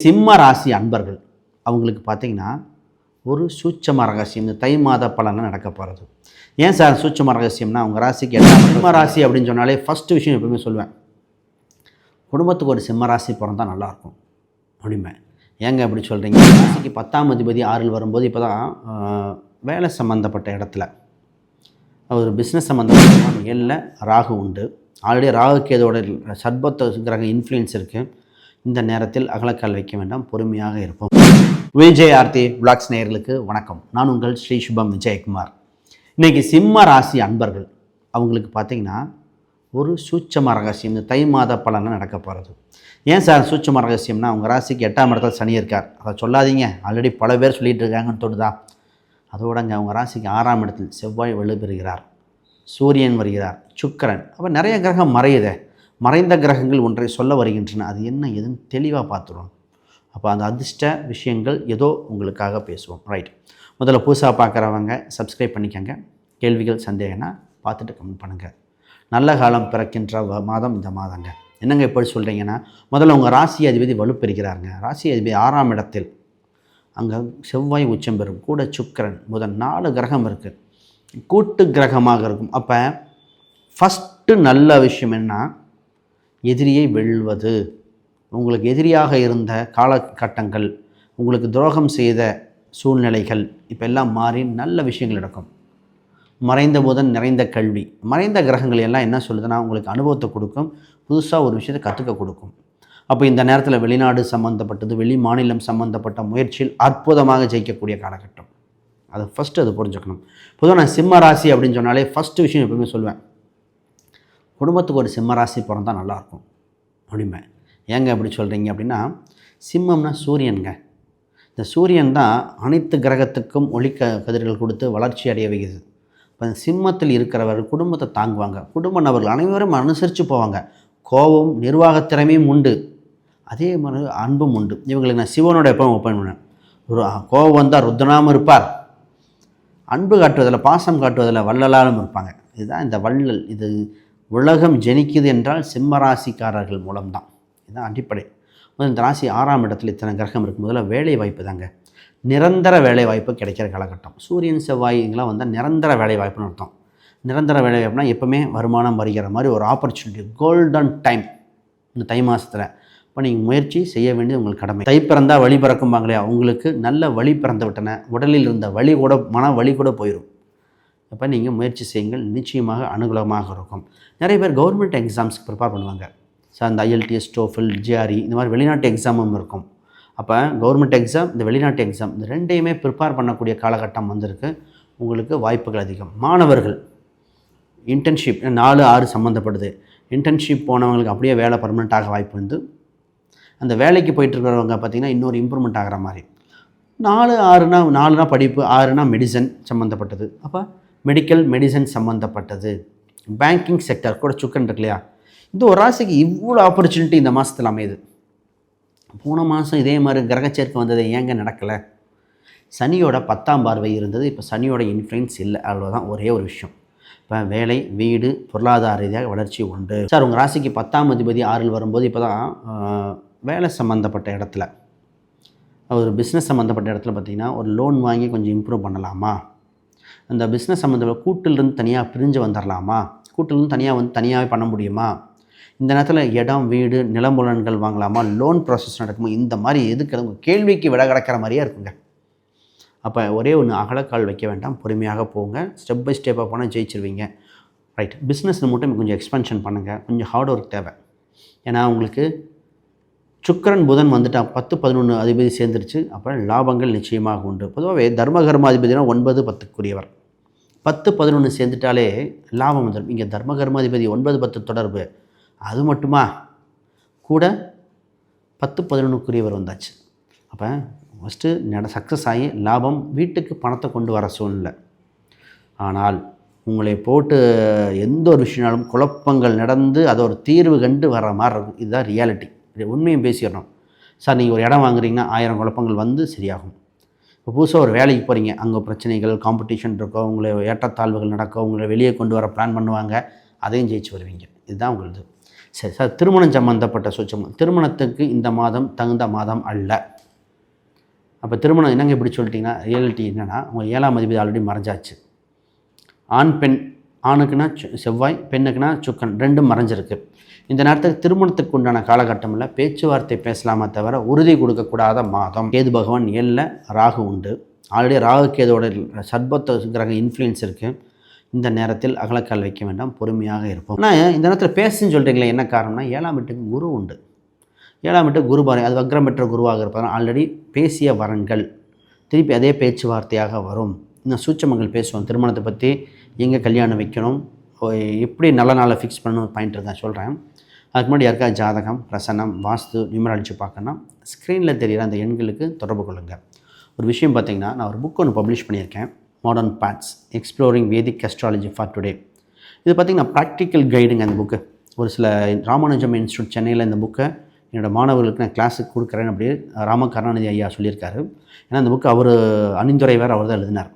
சிம்ம ராசி அன்பர்கள் அவங்களுக்கு பார்த்தீங்கன்னா ஒரு சூட்சம ரகசியம் இந்த தை மாத பலனில் நடக்க போகிறது. ஏன் சார் சூட்சம ரகசியம்னா அவங்க ராசிக்கு எல்லாம் சிம்ம ராசி அப்படின்னு சொன்னாலே ஃபஸ்ட்டு விஷயம் எப்பவுமே சொல்லுவேன், குடும்பத்துக்கு ஒரு சிம்ம ராசி பிறந்தா நல்லாயிருக்கும் அப்படிம்பேன். ஏங்க அப்படி சொல்கிறீங்க? ராசிக்கு 10ஆம் அதிபதி 6ல் வரும்போது இப்போ தான் வேலை சம்மந்தப்பட்ட இடத்துல ஒரு பிஸ்னஸ் சம்மந்தப்பட்ட 7ல் ராகு உண்டு. ஆல்ரெடி ராகுக்கு இதோட சர்பத்த கிரக இன்ஃப்ளூயன்ஸ் இருக்குது. இந்த நேரத்தில் அகலக்கால் வைக்க வேண்டாம், பொறுமையாக இருப்போம். விஜய் ஆர்த்தி விளாக்ஸ் நேயர்களுக்கு வணக்கம். நான் உங்கள் ஸ்ரீ சுபம் விஜயகுமார். இன்றைக்கி சிம்ம ராசி அன்பர்கள் அவங்களுக்கு பார்த்திங்கன்னா ஒரு சூட்சம ரகசியம் இந்த தை மாத பலனில் நடக்க போகிறது. ஏன் சார் சூட்சம ரகசியம்னா அவங்க ராசிக்கு 8ஆம் இடத்துல சனி இருக்கார். அதை சொல்லாதீங்க, ஆல்ரெடி பல பேர் சொல்லிகிட்டு இருக்காங்கன்னு தோடுதா? அதோடங்க அவங்க ராசிக்கு 6ஆம் இடத்தில் செவ்வாய் வலுப்பெறுகிறார், சூரியன் வருகிறார், சுக்கிரன். அப்போ நிறைய கிரகம் மறையுதே. மறைந்த கிரகங்கள் ஒன்றை சொல்ல வருகின்றன. அது என்ன எதுன்னு தெளிவாக பார்த்துருவோம். அப்போ அந்த அதிர்ஷ்ட விஷயங்கள் ஏதோ உங்களுக்காக பேசுவோம். ரைட், முதல்ல புதுசாக பார்க்குறவங்க சப்ஸ்கிரைப் பண்ணிக்கோங்க. கேள்விகள் சந்தேகம்னா பார்த்துட்டு கமெண்ட் பண்ணுங்கள். நல்ல காலம் பிறக்கின்ற மாதம் இந்த மாதங்க. என்னங்க எப்படி சொல்கிறீங்கன்னா, முதல்ல உங்கள் ராசி அதிபதி வலுப்பெறுகிறாருங்க. ராசி அதிபதி 6ஆம் இடத்தில், அங்கே செவ்வாய் உச்சம் பெறும், கூட சுக்கிரன் புதன் 4 கிரகம் இருக்குது, கூட்டு கிரகமாக இருக்கும். அப்போ ஃபஸ்ட்டு நல்ல விஷயம் என்ன, எதிரியை வெல்வது. உங்களுக்கு எதிரியாக இருந்த காலகட்டங்கள், உங்களுக்கு துரோகம் செய்த சூழ்நிலைகள் இப்போ எல்லாம் மாறி நல்ல விஷயங்கள் நடக்கும். மறைந்த புதன் நிறைந்த கல்வி, மறைந்த கிரகங்கள் எல்லாம் என்ன சொல்லுதுன்னா உங்களுக்கு அனுபவத்தை கொடுக்கும், புதுசாக ஒரு விஷயத்தை கற்றுக்க கொடுக்கும். அப்போ இந்த நேரத்தில் வெளிநாடு சம்மந்தப்பட்டது, வெளி மாநிலம் சம்மந்தப்பட்ட முயற்சியில் அற்புதமாக ஜெயிக்கக்கூடிய காலகட்டம். அது ஃபஸ்ட்டு அது புரிஞ்சுக்கணும். பொதுவாக நான் சிம்ம ராசி அப்படின்னு சொன்னாலே ஃபஸ்ட்டு விஷயம் எப்பவுமே சொல்லுவேன், குடும்பத்துக்கு ஒரு சிம்ம ராசி பிறந்தா நல்லாயிருக்கும் அப்படிம்பேன். ஏங்க அப்படி சொல்கிறீங்க அப்படின்னா, சிம்மம்னா சூரியனுங்க. இந்த சூரியன் தான் அனைத்து கிரகத்துக்கும் கதிர்கள் கொடுத்து வளர்ச்சி அடைய வைக்குது. இப்போ சிம்மத்தில் இருக்கிறவர்கள் குடும்பத்தை தாங்குவாங்க, குடும்ப நபர்கள் அனைவரும் அனுசரித்து போவாங்க. கோபம் நிர்வாகத்திறமையும் உண்டு, அதே மாதிரி அன்பும் உண்டு. இவங்களுக்கு நான் சிவனோட எப்போ ஒப்பன் பண்ணேன். ஒரு கோபம் வந்தால் ருத்ரனாகவும் இருப்பார், அன்பு காட்டுவதில் பாசம் காட்டுவதில் வள்ளலாலும் இருப்பாங்க. இதுதான் இந்த வள்ளல். இது உலகம் ஜெனிக்குது என்றால் சிம்ம ராசிக்காரர்கள் மூலம்தான். இதுதான் அடிப்படை. இந்த ராசி 6ஆம் இடத்துல இத்தனை கிரகம் இருக்கும். முதல்ல வேலை வாய்ப்பு தாங்க, நிரந்தர வேலை வாய்ப்பு கிடைக்கிற காலகட்டம். சூரியன் செவ்வாய் இதெல்லாம் வந்தால் நிரந்தர வேலை வாய்ப்புன்னு அர்த்தம். நிரந்தர வேலை வாய்ப்புனா எப்போவுமே வருமானம் வருகிற மாதிரி ஒரு ஆப்பர்ச்சுனிட்டி, கோல்டன் டைம் இந்த தை மாதத்தில். இப்போ நீங்கள் முயற்சி செய்ய வேண்டியது உங்களுக்கு கடமை. தை பிறந்தால் வழி பிறக்கும்பாங்களே, உங்களுக்கு நல்ல வழி பிறந்து விட்டன. உடலில் இருந்த வலி கூட, மன வலி கூட போயிடும். அப்போ நீங்கள் முயற்சி செய்யுங்கள், நிச்சயமாக அனுகூலமாக இருக்கும். நிறைய பேர் கவர்மெண்ட் எக்ஸாம்ஸ்க்கு ப்ரிப்பேர் பண்ணுவாங்க சார். இந்த ஐஎல்டிஎஸ், டோஃபில், ஜிஆர்இ இந்த மாதிரி வெளிநாட்டு எக்ஸாமும் இருக்கும். அப்போ கவர்மெண்ட் எக்ஸாம், இந்த வெளிநாட்டு எக்ஸாம், இந்த ரெண்டையுமே ப்ரிப்பேர் பண்ணக்கூடிய காலகட்டம் வந்திருக்கு. உங்களுக்கு வாய்ப்புகள் அதிகம். மாணவர்கள் இன்டர்ன்ஷிப் 4-6 சம்மந்தப்படுது. இன்டர்ன்ஷிப் போனவங்களுக்கு அப்படியே வேலை பர்மனெண்ட்டாக வாய்ப்பு வந்து, அந்த வேலைக்கு போயிட்டுருக்கிறவங்க பார்த்திங்கன்னா இன்னொரு இம்ப்ரூவ்மெண்ட் ஆகிற மாதிரி. 4-6னா படிப்பு, 6னா மெடிசன் சம்மந்தப்பட்டது. அப்போ மெடிக்கல் மெடிசன் சம்மந்தப்பட்டது. பேங்கிங் செக்டர் கூட சுக்கன் இருக்கு இல்லையா, இந்த ஒரு ராசிக்கு இவ்வளோ ஆப்பர்ச்சுனிட்டி இந்த மாதத்தில் அமையுது. போன மாதம் இதே மாதிரி கிரகச்சேர்க்கை வந்தது ஏங்க நடக்கலை? சனியோட 10ஆம் பார்வை இருந்தது, இப்போ சனியோட இன்ஃப்ளூயன்ஸ் இல்லை, அவ்வளோதான் ஒரே ஒரு விஷயம். இப்போ வேலை, வீடு, பொருளாதார ரீதியாக வளர்ச்சி உண்டு. சார் உங்கள் ராசிக்கு 10ஆம் அதிபதி 6ல் வரும்போது இப்போ தான் வேலை சம்மந்தப்பட்ட இடத்துல, ஒரு பிஸ்னஸ் சம்மந்தப்பட்ட இடத்துல பார்த்திங்கன்னா ஒரு லோன் வாங்கி கொஞ்சம் இம்ப்ரூவ் பண்ணலாமா, அந்த பிஸ்னஸ் சம்மந்தப்பட்ட கூட்டிலிருந்து தனியாக பிரிஞ்சு வந்துடலாமா, கூட்டிலிருந்து தனியாகவே பண்ண முடியுமா, இந்த நேரத்தில் இடம், வீடு, நிலம்புலன்கள் வாங்கலாமா, லோன் ப்ராசஸ் நடக்குமா, இந்த மாதிரி எதுக்கு கேள்விக்கு விட கிடக்கிற மாதிரியே இருக்குங்க. அப்போ ஒரே ஒன்று, அகலக்கால் வைக்க வேண்டாம், பொறுமையாக போங்க. ஸ்டெப் பை ஸ்டெப்பாக போனால் ஜெயிச்சிருவீங்க. ரைட், பிஸ்னஸில் மட்டும் கொஞ்சம் எக்ஸ்பென்ஷன் பண்ணுங்கள், கொஞ்சம் ஹார்ட் ஒர்க் தேவை. ஏன்னா உங்களுக்கு சுக்கிரன் புதன் வந்துட்டால் 10-11 அதிபதி சேர்ந்துருச்சு. அப்புறம் லாபங்கள் நிச்சயமாக உண்டு. பொதுவாகவே தர்மகர்ம அதிபதினா 9-10க்குரியவர். 10-11 சேர்ந்துட்டாலே லாபம் வந்துடும். இங்கே தர்மகர்மாதிபதி 9-10 தொடர்பு, அது மட்டுமா கூட 10-11க்குரியவர் வந்தாச்சு. அப்போ ஃபஸ்ட்டு சக்ஸஸ் ஆகி லாபம், வீட்டுக்கு பணத்தை கொண்டு வர சூழ்நிலை. ஆனால் உங்களை போட்டு எந்த ஒரு விஷயம்னாலும் குழப்பங்கள் நடந்து அதை ஒரு தீர்வு கண்டு வர மாதிரி இருக்கும். இதுதான் ரியாலிட்டி. உண்மையும் பேசிடணும். சார் நீங்கள் ஒரு இடம் வாங்குறீங்கன்னா 1000 குழப்பங்கள் வந்து சரியாகும். இப்போ புதுசாக ஒரு வேலைக்கு போகிறீங்க, அங்கே பிரச்சனைகள், காம்படிஷன் இருக்கோ, உங்களை ஏற்றத்தாழ்வுகள் நடக்கும், உங்களை வெளியே கொண்டு வர பிளான் பண்ணுவாங்க, அதையும் ஜெயிச்சு வருவீங்க. இதுதான் உங்களது. சரி சார், திருமணம் சம்மந்தப்பட்ட சூட்சமம். திருமணத்துக்கு இந்த மாதம் தகுந்த மாதம் அல்ல. அப்போ திருமணம் என்னங்க இப்படி சொல்லிட்டிங்கன்னா, ரியாலிட்டி என்னென்னா, உங்கள் 7ஆம் அதிபதி ஆல்ரெடி மறைஞ்சாச்சு. ஆண் பெண், ஆணுக்குன்னா செவ்வாய், பெண்ணுக்குன்னா சுக்கன், ரெண்டும் மறைஞ்சிருக்கு. இந்த நேரத்துக்கு திருமணத்துக்கு உண்டான காலகட்டம் இல்லை. பேச்சுவார்த்தை பேசலாமே தவிர உறுதி கொடுக்கக்கூடாத மாதம். கேது பகவான் 7ல், ராகு உண்டு. ஆல்ரெடி ராகு கேதோட சர்பத்த கிரக இன்ஃப்ளூயன்ஸ் இருக்குது. இந்த நேரத்தில் அகலக்கால் வைக்க வேண்டாம், பொறுமையாக இருப்போம். ஆனால் இந்த நேரத்தில் பேசுன்னு சொல்கிறீங்களே, என்ன காரணம்னா 7ஆம் வீட்டுக்கு குரு உண்டு. 7ஆம் வீட்டு குரு பாருங்க, அது வக்ரம் பெற்ற குருவாக இருப்பதால் ஆல்ரெடி பேசிய வரன்கள் திருப்பி அதே பேச்சுவார்த்தையாக வரும். இன்னும் சூட்சமங்கள் பேசுவோம். திருமணத்தை பற்றி எங்கே கல்யாணம் வைக்கணும், எப்படி நல்ல நாளை ஃபிக்ஸ் பண்ணணும் பாயிண்ட் இருக்கேன் சொல்கிறேன். அதுக்கு முன்னாடி யாருக்கா ஜாதகம், பிரசனம், வாஸ்து, நியூமராலஜி பார்க்கணும்னா ஸ்க்ரீனில் தெரிகிற அந்த எண்களுக்கு தொடர்பு கொள்ளுங்கள். ஒரு விஷயம் பார்த்திங்கன்னா, நான் ஒரு புக் ஒன்று பப்ளிஷ் பண்ணியிருக்கேன், modern paths exploring Vedic astrology for today. இது பார்த்திங்கன்னா ப்ராக்டிக்கல் கைடுங்க. அந்த புக்கு ஒரு சில ராமானுஜம் இன்ஸ்டியூட் சென்னையில் இந்த புக்கை என்னோடய மாணவர்களுக்கு நான் கிளாஸுக்கு கொடுக்குறேன்னு அப்படி ராமகருணாநிதி ஐயா சொல்லியிருக்காரு. ஏன்னா இந்த புக்கு அவர் அணிந்துரைவர் அவர் தான் எழுதினார்.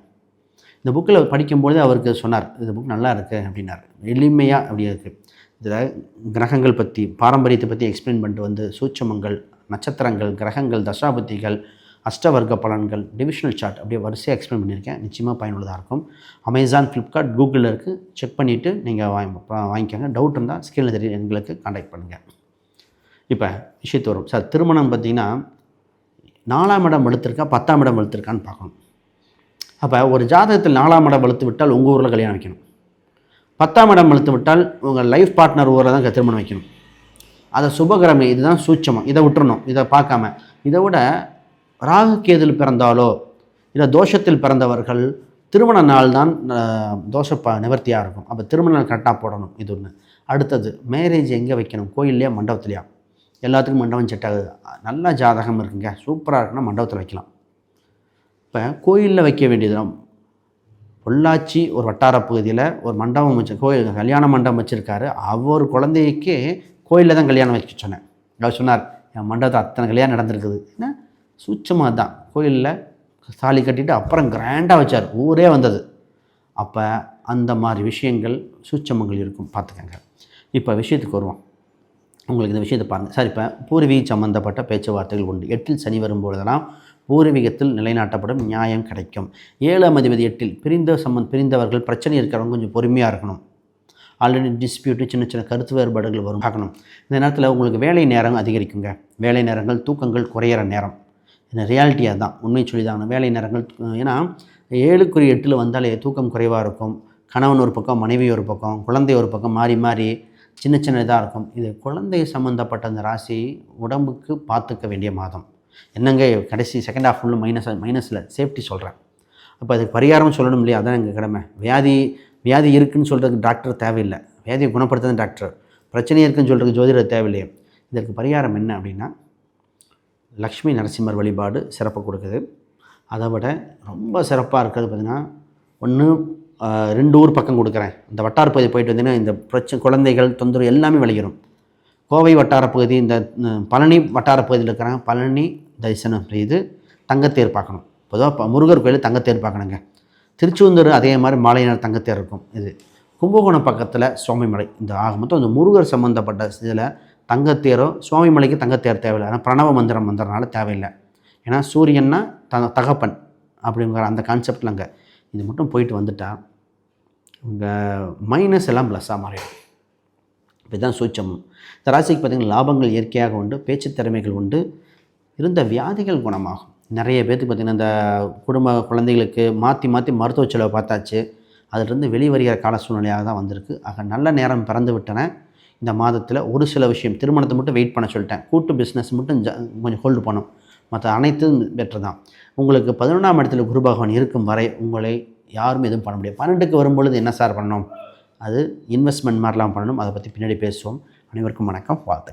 இந்த புக்கில் படிக்கும்போது அவருக்கு சொன்னார், இந்த புக் நல்லா இருக்குது அப்படின்னார். எளிமையாக அப்படி இருக்குது. இதில் கிரகங்கள் பற்றி, பாரம்பரியத்தை பற்றி எக்ஸ்பிளைன் பண்ணிட்டு வந்து சூட்சமங்கள், நட்சத்திரங்கள், கிரகங்கள், தசாபத்திகள், அஷ்டவர்க்க பலன்கள், டிவிஷனல் சார்ட் அப்படியே வரிசையாக எக்ஸ்பிளைன் பண்ணியிருக்கேன். நிச்சயமாக பயனுள்ளதாக இருக்கும். அமேசான், ஃப்ளிப்கார்ட், கூகுளில் இருக்குது. செக் பண்ணிவிட்டு நீங்கள் வாங்கிக்கோங்க. டவுட் இருந்தால் ஸ்கிரீனில் தெரிய எங்களுக்கு கான்டாக்ட் பண்ணுங்கள். இப்போ விஷயத்து வரும் சார். திருமணம் பார்த்திங்கன்னா 4ஆம் இடம் வலுத்திருக்கா 10ஆம் இடம் வலுத்திருக்கான்னு பார்க்கணும். அப்போ ஒரு ஜாதகத்தில் 4ஆம் இடம் வலுத்து விட்டால் உங்கள் ஊரில் கல்யாணம் வைக்கணும். 10ஆம் இடம் வலுத்து விட்டால் உங்கள் லைஃப் பார்ட்னர் ஊரில் தான் திருமணம் வைக்கணும். அதை சுபகிரமே, இதுதான் சூட்சமம். இதை விட்டுறணும், இதை பார்க்காம. இதை விட ராகு கேதில் பிறந்தாலோ இல்லை தோஷத்தில் பிறந்தவர்கள் திருமண நாள் தான் தோஷ நிவர்த்தியாக இருக்கும். அப்போ திருமண நாள் கரெக்டாக போடணும். இது ஒன்று. அடுத்தது மேரேஜ் எங்கே வைக்கணும், கோயில்லையா மண்டபத்துலையா? எல்லாத்துக்கும் மண்டபம் செட் ஆகுது. நல்ல ஜாதகம் இருக்குங்க, சூப்பராக இருக்குன்னா மண்டபத்தில் வைக்கலாம். இப்போ கோயிலில் வைக்க வேண்டியது, பொள்ளாச்சி ஒரு வட்டார பகுதியில் ஒரு மண்டபம் வச்சு கோயில் கல்யாண மண்டபம் வச்சுருக்காரு. அவர் குழந்தைக்கு கோயிலில் தான் கல்யாணம் வச்சு சொன்னேன். அவர் சொன்னார், என் மண்டபத்தை அத்தனை கல்யாணம் நடந்திருக்குது. ஏன்னா சூட்சமாக தான் கோயிலில் தாலி கட்டிட்டு அப்புறம் கிராண்டாக வச்சார், ஊரே வந்தது. அப்போ அந்த மாதிரி விஷயங்கள் சூட்சமங்கள் இருக்கும், பார்த்துக்கங்க. இப்போ விஷயத்துக்கு வருவோம். உங்களுக்கு இந்த விஷயத்தை பாருங்கள் சார். இப்போ பூர்வீக சம்மந்தப்பட்ட பேச்சுவார்த்தைகள் உண்டு. 8ல் சனி வரும்பொழுதெல்லாம் பூர்வீகத்தில் நிலைநாட்டப்படும் நியாயம் கிடைக்கும். 7ஆம் அதிபதி 8ல் பிரிந்தவர்கள், பிரச்சனை இருக்கிறவங்க கொஞ்சம் பொறுமையாக இருக்கணும். ஆல்ரெடி டிஸ்பியூட்டு, சின்ன சின்ன கருத்து வேறுபாடுகள் வரும், பார்க்கணும். இந்த நேரத்தில் உங்களுக்கு வேலை நேரம் அதிகரிக்குங்க. வேலை நேரங்கள், தூக்கங்கள் குறையிற நேரம். இந்த ரியாலிட்டியாக தான், உண்மை சொல்லி தான். வேலை நேரங்கள், ஏன்னா 7க்குரிய 8ல் வந்தாலே தூக்கம் குறைவாக இருக்கும். கணவன் ஒரு பக்கம், மனைவி ஒரு பக்கம், குழந்தை ஒரு பக்கம், மாறி மாறி சின்ன சின்ன இதாக இருக்கும். இது குழந்தை சம்மந்தப்பட்ட அந்த ராசி உடம்புக்கு பார்த்துக்க வேண்டிய மாதம். என்னங்க கடைசி செகண்ட் ஹாஃப் ஃபுல்லு மைனஸில் சேஃப்டி சொல்கிறேன். அப்போ அதுக்கு பரிகாரம் சொல்லணும் இல்லையா? அதான் எங்கள் கடமை. வியாதி இருக்குதுன்னு சொல்கிறதுக்கு டாக்டர் தேவையில்லை, வியாதியை குணப்படுத்துறது டாக்டர். பிரச்சனை இருக்குதுன்னு சொல்கிறதுக்கு ஜோதிடர் தேவையில்லையே. இதற்கு பரிகாரம் என்ன அப்படின்னா, லக்ஷ்மி நரசிம்மர் வழிபாடு சிறப்பு கொடுக்குது. அதை விட ரொம்ப சிறப்பாக இருக்கிறது பார்த்திங்கன்னா, 2 ஊர் பக்கம் கொடுக்குறேன். இந்த வட்டார பகுதி போயிட்டு வந்தீங்கன்னா இந்த பிரச்சனை, குழந்தைகள் தொந்தரவு எல்லாமே விளைகிறோம். கோவை வட்டார பகுதி, இந்த பழனி வட்டார பகுதியில் இருக்கிறாங்க. பழனி தரிசனம் செய்து தங்கத்தேர் பார்க்கணும். பொதுவாக முருகர் கோயில் தங்கத்தேர் பார்க்கணுங்க. திருச்செந்தூர் அதே மாதிரி மாலை நேரம் தங்கத்தேர் இருக்கும். இது கும்பகோணம் பக்கத்தில் சுவாமிமலை. இந்த ஆக மொத்தம் இந்த முருகர் சம்மந்தப்பட்ட இதில் தங்கத்தேரோ, சுவாமிமலைக்கு தங்கத்தேர் தேவையில்லை. ஆனால் பிரணவ மந்திரனால தேவையில்லை. ஏன்னா சூரியன்னா தகப்பன் அப்படிங்கிற அந்த கான்செப்டில் அங்கே இது மட்டும் போயிட்டு வந்துட்டால் உங்கள் மைனஸ் எல்லாம் ப்ளஸ்ஸாக மாறிடும். இதுதான் சூட்சமம். இந்த ராசிக்கு பார்த்திங்கன்னா லாபங்கள் இயற்கையாக உண்டு, பேச்சு திறமைகள் உண்டு, இருந்த வியாதிகள் குணமாகும். நிறைய பேருக்கு பார்த்திங்கன்னா இந்த குழந்தைகளுக்கு மாற்றி மருத்துவ செலவை பார்த்தாச்சு. அதிலிருந்து வெளிவருகிற கால சூழ்நிலையாக தான் வந்திருக்கு. ஆக நல்ல நேரம் பிறந்து விட்டன. இந்த மாதத்தில் ஒரு சில விஷயம், திருமணத்தை மட்டும் வெயிட் பண்ண சொல்லிட்டேன். கூட்டு பிஸ்னஸ் மட்டும் கொஞ்சம் ஹோல்டு பண்ணும். மற்ற அனைத்தும் பெட்டர் தான். உங்களுக்கு 11ஆம் இடத்துல குரு பகவான் இருக்கும் வரை உங்களை யாரும் எதுவும் பண்ண முடியாது. 12க்கு வரும்பொழுது என்ன சார் பண்ணணும்? அது இன்வெஸ்ட்மெண்ட் மாதிரிலாம் பண்ணணும். அதை பற்றி பின்னாடி பேசுவோம். அனைவருக்கும் வணக்கம், வாழ்த்துக்கள்.